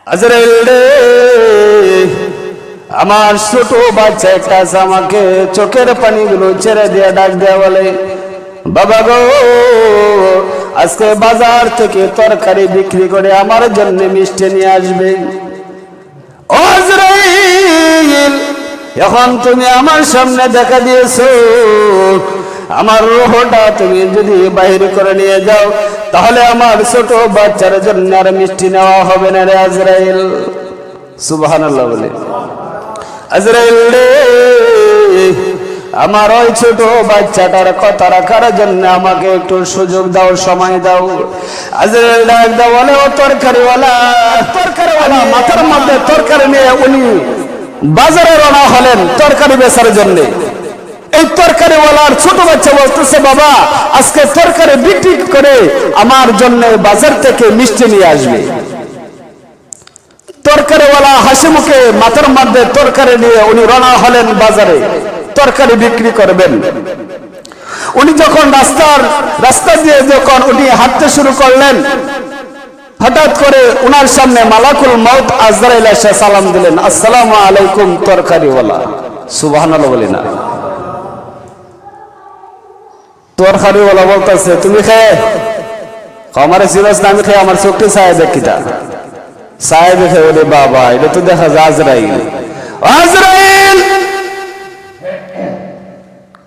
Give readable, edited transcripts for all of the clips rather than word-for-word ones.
আজরাইল রে, আমার ছোট বাচ্চা একটা আছে, আমাকে চোখের পানিগুলো ছেড়ে দিয়ে ডাক দেয়া বলে, বাবা গো, আজকে বাজার থেকে তরকারি বিক্রি করে আমার জন্য মিষ্টি নিয়ে আসবে। ও আজরাইল, এখন তুমি আমার সামনে দেখা দিয়েছো, আমার রূহটা তুমি যদি বাহির করে নিয়ে যাও, তাহলে আমার ছোট বাচ্চার জন্য আর মিষ্টি নেওয়া হবে না রে আজরাইল। সুবহানাল্লাহ বলে। আজরাইল রে, আমার ওই ছোট বাচ্চাটার কথা রাখার জন্য আমাকে একটু সুযোগ দাও, সময় দাও। আজরাইল ডাক দাও বলে, ও তরকারিওয়ালা, মাথার মধ্যে তরকারি নিয়ে উনি বাজারে রওনা হলেন তরকারি বেচার জন্য। এই তরকারিওয়ালার ছোট বাচ্চা বলতেছে, বাবা আজকে তরকারি বিক্রি করে আমার জন্য বাজার থেকে মিষ্টি নিয়ে আসবে। তরকারিওয়ালা হাসি মুখে মাথার মধ্যে তরকারি নিয়ে উনি রওনা হলেন বাজারে তরকারি বিক্রি করবেন। উনি যখন রাস্তা দিয়ে যখন উনি হাঁটতে শুরু করলেন, হঠাৎ করে উনার সামনে মালাকুল মউত আজরাইল এসে সালাম দিলেন, আসসালামু আলাইকুম তরকারিওয়ালা। সুবহানাল্লাহ বলি না। তরকারিওয়ালা বলতেছে, তুমি খেয়ে আমার সিরাজ না, আমি খেয়ে আমার চোখটি ছায়া দেখিতা ছায়া দেখে বলে, বাবা এটা তো দেখা যায় আজরাইল। আজরাইল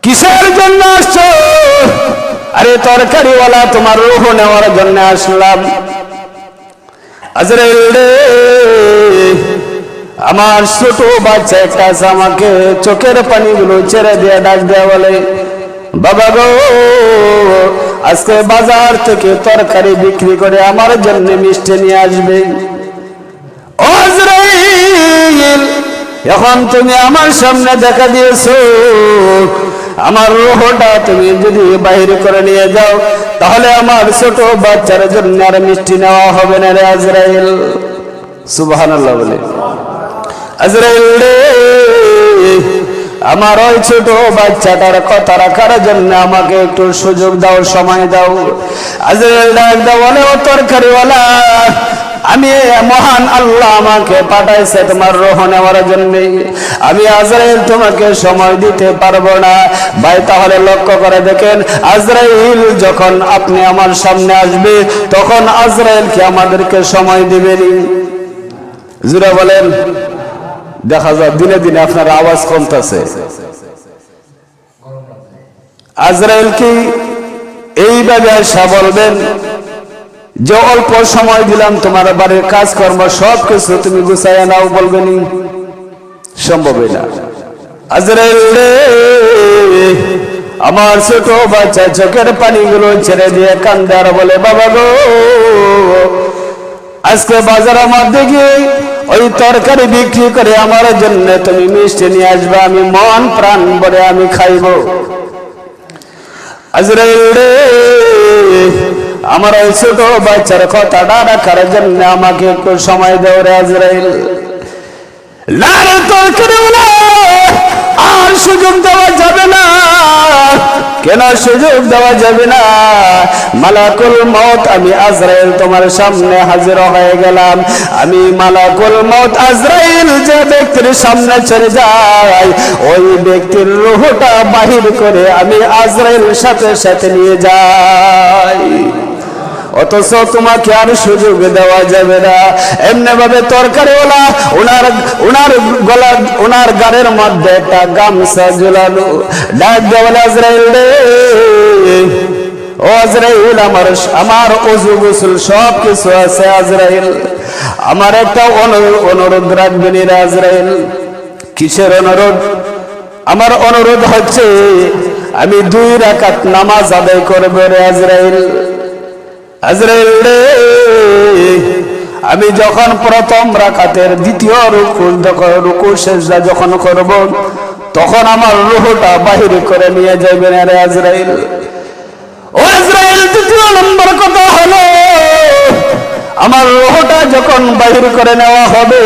কিসের জন্য আসছো? আরে তরকারিওয়ালা, তোমার রূহ নেওয়ার জন্য আসলাম। আজরাইল রে, আমার ছোট বাচ্চা একটা আছে, আমাকে চোখের পানিগুলো ছেড়ে দিয়ে ডাক দেয়া বলে, বাবা গো, আজকে বাজার থেকে তরকারি বিক্রি করে আমার জন্য মিষ্টি নিয়ে আসবে। ও আজরাইল, এখন তুমি আমার সামনে দেখা দিয়েছো, আমার রূহটা তুমি যদি বাহির করে নিয়ে যাও, তাহলে আমার ছোট বাচ্চার জন্য আর মিষ্টি নেওয়া হবে না রে আজরাইল। সুবহানাল্লাহ বলে। আজরাইল রে, আমার ওই ছোট বাচ্চাটার কথা রাখার জন্য আমাকে একটু সুযোগ দাও, সময় দাও। আজরাইল ডাক দাও বলে, ও তরকারিওয়ালা, আমি মহান আল্লাহ আমাকে পাঠাইছে তোমার রূহ নেওয়ার জন্য। আমি আজরাইল তোমাকে সময় দিতে পারবো না। ভাই তাহলে লক্ষ্য করে দেখেন, আজরাইল যখন আপনি আমার সামনে আসবে, তখন আজরাইল কি আমাদেরকে সময় দিবেনি? জুরা বলেন। দেখা যায় দিনে দিনে আপনার আওয়াজ কমতেছে। আজরাইল কি এইভাবে আসা বলবেন যে অল্প সময় দিলাম, তোমার বাড়ির কাজকর্ম সবকিছু তুমি গুছাইয়া নাও, বলবেনি? সম্ভবই না। আজরাইল রে, আমার ছোট বাচ্চা চোখের পানিগুলো ছেড়ে দিয়ে কান্দে আর বলে, বাবা গো, আজকে বাজারের মধ্যে গিয়ে ওই তরকারি বিক্রি করে আমার জন্য তুমি মিষ্টি নিয়ে আসবে, আমি মন প্রাণ ভরে আমি খাইব। আজরাইল রে, আমার ওই ছোট বাচ্চার কথাটা রাখার জন্য আমাকে একটু সময় দাও রে আজরাইল। না রে তরকারিওয়ালা, আর সুযোগ দেওয়া যাবে না। কেন সুযোগ দেওয়া যাবে না? মালাকুল মউত আমি আজরাইল তোমার সামনে হাজির হয়ে গেলাম। আমি মালাকুল মউত আজরাইল যে ব্যক্তির সামনে চলে যায়, ওই ব্যক্তির রূহটা বাহির করে আমি আজরাইল সাথে সাথে নিয়ে যাই। অথচ তোমাকে আর সুযোগ দেওয়া যাবে না। এমনি ভাবে তরকারিওয়ালা ওনার গাড়ির মধ্যে একটা গামছা ঝুলানো, ডাক দেওয়া, আজরাইল রে, ও আজরাইল, আমার ওযু গোসল সব কিছু আছে আজরাইল, আমার একটা অনুরোধ রাখবেন রে আজরাইল। কিসের অনুরোধ? আমার অনুরোধ হচ্ছে আমি 2 রাকাত নামাজ আদায় করব রে আজরাইল। আজরাইল রে, আমি যখন প্রথম রাকাতের দ্বিতীয় রুকু সেজদা যখন করব, তখন আমার রূহটা বাহির করে নিয়ে যাবেন রে আজরাইল। ও আজরাইল, দ্বিতীয় নম্বর কথা হলো, আমার রূহটা যখন বাহির করে নেওয়া হবে,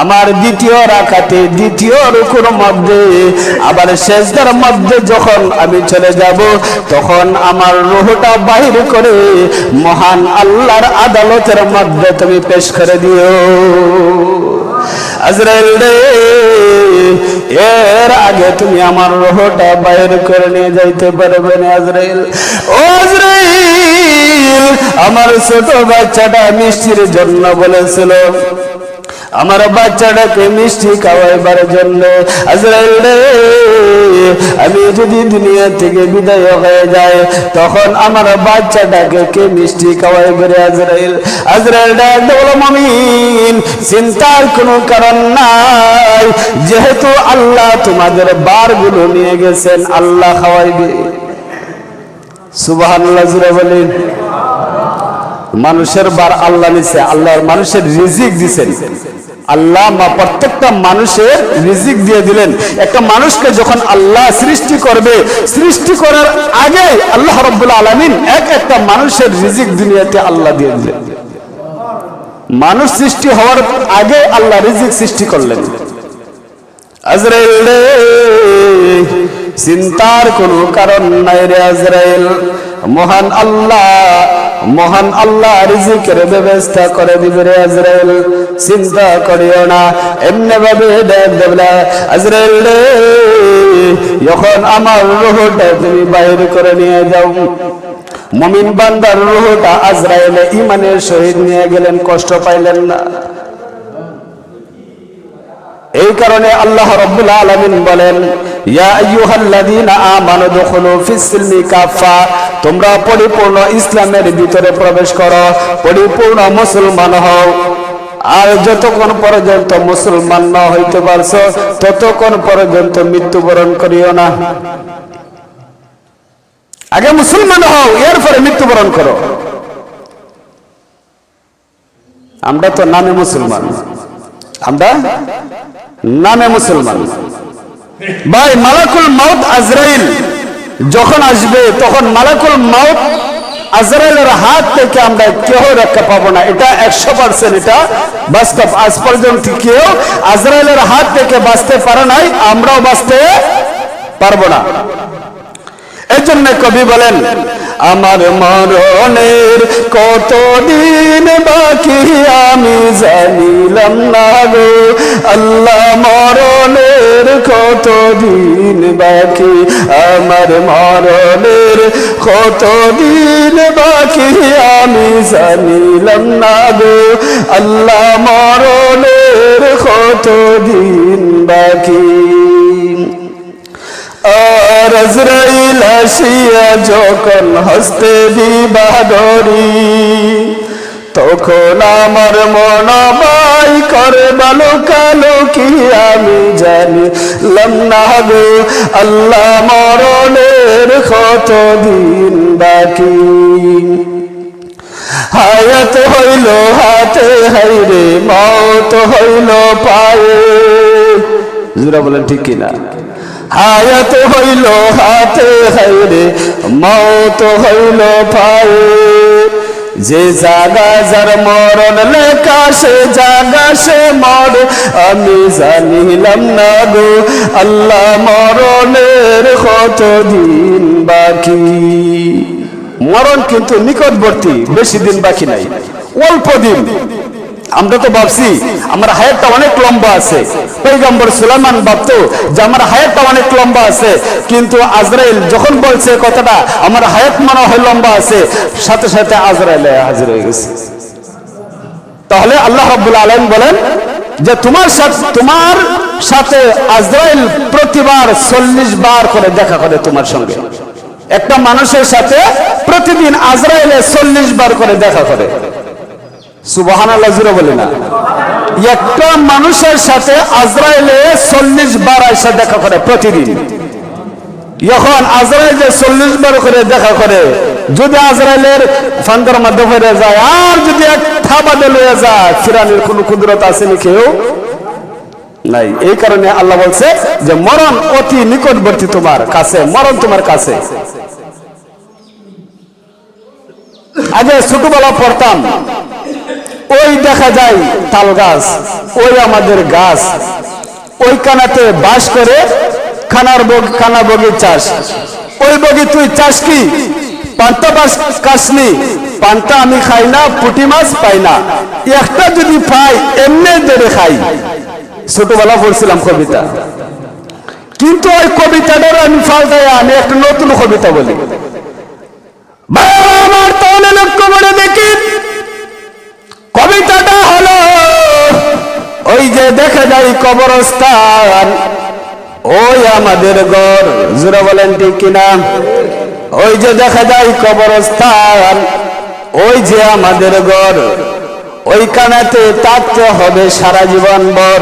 আমার দ্বিতীয় রাকাতে দ্বিতীয় রুকুর মধ্যে আবার সেজদার মধ্যে যখন আমি চলে যাব তখন আমার রূহটা বাহির করে মহান আল্লাহর আদালতের মধ্যে তুমি পেশ করে দিও। আজরাইল রে, এর আগে তুমি আমার রূহটা বাইর করে নিয়ে যাইতে পারবে না আজরাইল। ও আজরাইল, আমার ছোট বাচ্চাটা মিষ্টির জন্য বলেছিল, আমার বাচ্চাটাকে মিষ্টি খাওয়াইবার জন্য। আজরাইল রে, আমি যদি দুনিয়া থেকে বিদায় হয়ে যায় তখন আমার বাচ্চাটাকে কে মিষ্টি খাওয়াইবে রে আজরাইল? আজরাইল ডাক বলো, মুমিন, চিন্তার কোনো কারণ নাই, যেহেতু আল্লাহ তোমাদের বারগুলো নিয়ে গেছেন, আল্লাহ খাওয়াইবে। সুবহানাল্লাহ জুড়ে বলেন। মানুষের বার আল্লাহ নিছে, আল্লাহর মানুষের রিজিক দিছেন আল্লাহ। প্রত্যেকটা মানুষের রিজিক দিয়ে দিলেন। একটা মানুষকে যখন আল্লাহ সৃষ্টি করবে, সৃষ্টি করার আগে আল্লাহ রাব্বুল আলামিন একটা মানুষের রিজিক দুনিয়াতে আল্লাহ দিয়ে দিলেন। মানুষ সৃষ্টি হওয়ার আগে আল্লাহ রিজিক সৃষ্টি করলেন। আজরাইল রে, চিন্তার কোনো কারণ নাই রে আজরাইল। মহান আল্লাহ রিজিকের ব্যবস্থা করে দিবে রে আজরাইল, চিন্তা করিও না। এমনি ভাবে ডাক দেবে, আজরাইল রে, যখন আমার রূহটা তুমি বাইর করে নিয়ে যাও। মুমিন বান্দার রূহটা আজরাইল ঈমানের সহিত নিয়ে গেলেন, কষ্ট পাইলেন না। এই কারণে আল্লাহ রাব্বুল আলামিন বলেন, ইয়া আইয়ুহাল্লাযীনা আমানু দুখুলু ফিস-সিলমি কাফা, তোমরা পরিপূর্ণ ইসলামের ভিতরে প্রবেশ করো, পরিপূর্ণ মুসলমান হও। আর যতক্ষণ পর্যন্ত মুসলমান না হইতে পারছো ততক্ষণ পর্যন্ত মৃত্যুবরণ করিও না। আগে মুসলমান হও, এরপরে মৃত্যুবরণ করো। আমরা তো নামে মুসলমান, আমরা নামে মুসলমান। ভাই, মালাকুল মাউত আজরাইল যখন আসবে তখন মালাকুল মাউত আজরাইলের হাত থেকে আমরা কেউ রক্ষা পাবো না। এটা 100% এটা বাস্তব। আজ পর্যন্ত কেউ আজরাইলের হাত থেকে বাঁচতে পারে নাই, আমরাও বাঁচতে পারবো না। এই জন্য কবি বলেন, আমার মরণের কতদিন বাকি আমি জানিলাম না গো আল্লাহ, মরণের কতদিন বাকি, আমার মরণের কতদিন বাকি আমি জানিলাম না গো আল্লাহ, মরণের কতদিন বাকি। আর আজরাইল আসিয়া যখন হস্তে দিবা ধরি, তখন আমার মন বাই করে ভালো কালো কি আমি জানিলাম না গো আল্লাহ, মরণের কতদিন বাকি। হায়াত হইল হাতে, হাইরে মওত হইল পায়ে। জোরা বলেন ঠিক কিনা? হায়াত হইল হাতে, হাইরে মওত হইল পায়ে। যে জাগা যার মরণ লেখা, সে জাগা সে মর আমি জানিলাম না গো আল্লাহ, মরণের কতদিন বাকি। মরণ কিন্তু নিকটবর্তী, বেশি দিন বাকি নাই, অল্প দিন। আমরা তো ভাবছি আমার হায়াতটা অনেক লম্বা আছে। পয়গম্বর সুলাইমান ভাবতো যে আমার হায়াতটা অনেক লম্বা আছে, কিন্তু আজরাইল যখন বলছে কথাটা আমার হায়াত মনে হয় লম্বা আছে, সাথে সাথে আজরাইল হাজির হয়ে গেছে। তাহলে আল্লাহ রাব্বুল আলামিন বলেন যে তোমার সাথে আজরাইল প্রতিবার 40 বার করে দেখা করে তোমার সঙ্গে। একটা মানুষের সাথে প্রতিদিন আজরাইল 40 বার করে দেখা করে। সুবহানাল্লাহ জুড়ে বলে না? একটা মানুষের সাথে আজরাইলে 40 বার এসে দেখা করে প্রতিদিন। যখন আজরাইল যে 40 বার করে দেখা করে, যদি আজরাইলের ফান্দার মধ্যে পড়ে যায় আর যদি এক থাবাদে লয়ে যায়, ফিরানোর কোন কুদরত আছে নাকি? কেউ নাই। এই কারণে আল্লাহ বলছে যে মরণ অতি নিকটবর্তী তোমার কাছে, মরণ তোমার কাছে। আগে ছোটবেলা পড়তাম ওই দেখা যায় তাল গাছ, ওই আমাদের গাছ, ওই কানাতে বাস করে খানা বগি চাষ। ওই বগি তুই চাষ কি? পান্তা বাস কাশনি, পান্তা আমি খাই না, পুঁটি মাছ পাই না, একটা যদি পাই এমনি ধরে খাই। ছোটবেলা পড়ছিলাম কবিতা, কিন্তু ওই কবিতাটার আমি ফালতায় আমি একটা নতুন কবিতা বলি। আমার তাহলে লক্ষ্য করে দেখি কবিতাটা হলো, ওই যে দেখা যায় কবরস্থান, ওই আমাদের ঘর, জোরে বলেন ঠিক কিনা? ওই যে দেখা যায় কবরস্থান, ওই যে আমাদের ঘর, ওইখানেতে থাকতে হবে সারা জীবন ভর।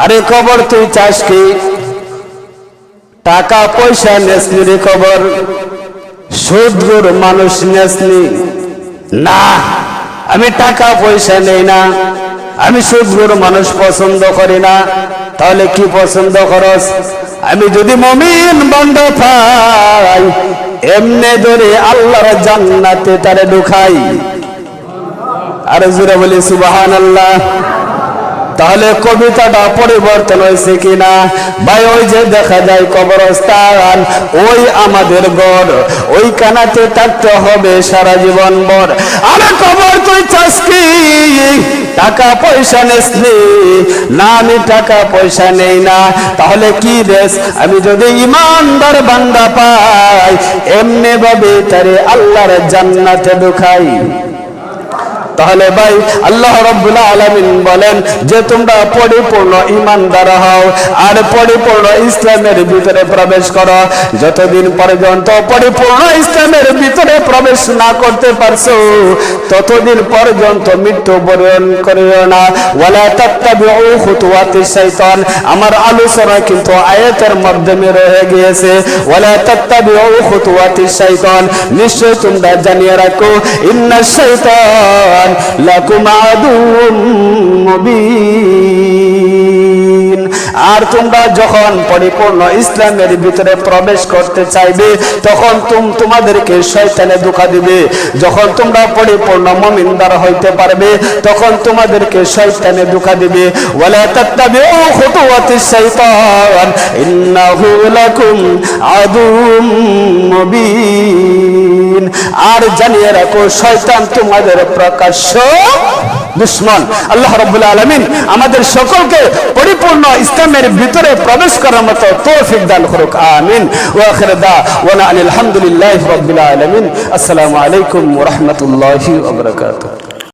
আরে কবর তুই চাস কি? টাকা পয়সা নেসনি রে কবর, সুদগুর মানুষ নেসনি না। আমি টাকা পয়সা নেই না, আমি সুদগুর মানুষ পছন্দ করি না। তাহলে কি পছন্দ করস? আমি যদি মুমিন বান্দা পাই, এমনে ধরে আল্লাহর জান্নাতে তারে ঢুকাই। আর জোরে বলি সুবহানাল্লাহ। তাহলে কবিতাটা পরিবর্তন হয়েছে কিনা ভাই? ওই যে দেখা যায় কবরস্থান, ওই আমাদের ঘর, ওই কানাতে থাকতে হবে সারা জীবন ভর। আরে কবর তুই চাস কি? টাকা পয়সা নেসনি না, আমি টাকা পয়সা নেই না। তাহলে কি দেশ? আমি যদি ইমানদার বান্দা পাই, এমনি ভাবে তারে আল্লাহর জান্নাতে ঢুকাই। তাহলে ভাই আল্লাহ রাব্বুল আলামিন বলেন যে তোমরা পরিপূর্ণ ঈমানদার হও আর পরিপূর্ণ ইসলামের ভিতরে প্রবেশ করো। যতদিন পর্যন্ত পরিপূর্ণ ইসলামের ভিতরে প্রবেশ না করতে পারছো, ততদিন পর্যন্ত মৃত্যুবরণ করিও না। ওয়ালা তাত্তাবিউ খুতুওয়াতিশ শাইতান, আমার আলোচনা কিন্তু আয়াতের মাধ্যমে রয়ে গিয়েছে। ওয়ালা তাত্তাবিউ খুতুওয়াতিশ শাইতান, নিশ্চয় তোমরা জানিয়ে রাখো, ইন্নাশ শাইতান লাকুম আদুউম মুবিন। আর তোমরা যখন পরিপূর্ণ ইসলামের ভিতরে প্রবেশ করতে চাইবে, তখন তোমাদেরকে শয়তানে ধোঁকা দিবে। যখন তোমরা পরিপূর্ণ মুমিনদার হইতে পারবে, তখন তোমাদেরকে শয়তানে ধোঁকা দিবে। ওয়ালা তাত্তাবিউ খুতুওয়াতিশ শাইতান ইন্নাহু লাকুম আদুউম মুবিন। আর জানিয়ে রাখো, শয়তান তোমাদের প্রকাশ্য দুশমন। আল্লাহ রাব্বুল আলামিন আমাদের সকলকে পরিপূর্ণ ইসলামের ভিতরে প্রবেশ করার মতো তৌফিক দান করুক, আমিন। ওয়া আখিরু দাওয়ানা আলহামদুলিল্লাহি রাব্বিল আলামিন। আসসালামু আলাইকুম ওয়া রাহমাতুল্লাহি ওয়া বারাকাতুহু।